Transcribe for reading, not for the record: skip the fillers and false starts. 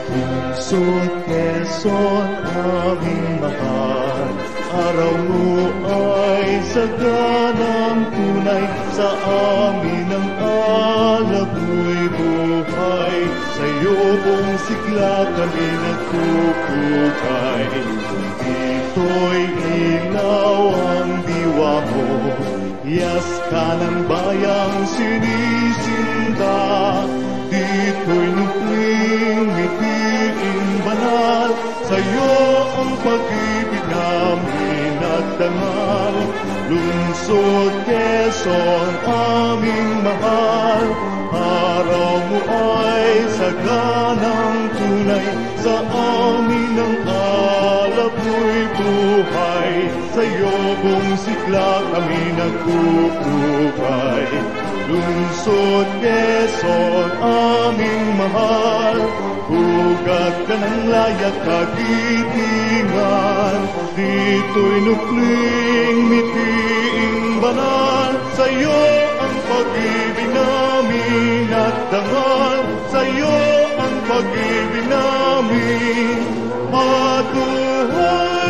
Lungsod Quezon, aming mahal, araw mo ay saganang tunay, sa amin ang alaboy buhay, sa iyo buong sigla kami nagpupukay. Dito'y ilaw ang diwa mo, hiyas ka ng bayang sinisinda. Dito'y nukling miting banal, sa'yo ang pag-ibig namin nagdangal. Lungsod Quezon, aming mahal, araw mo ay saganang tunay, sa amin ang alaboy buhay, sa'yo buong sigla kami nagpupukay. Lungsod Quezon, aming mahal, hugat ka ng layak kagitingan. Dito'y nukling miting banal, sa'yo ang pag-ibig namin at dangal, sa'yo ang pag-ibig namin at buhay.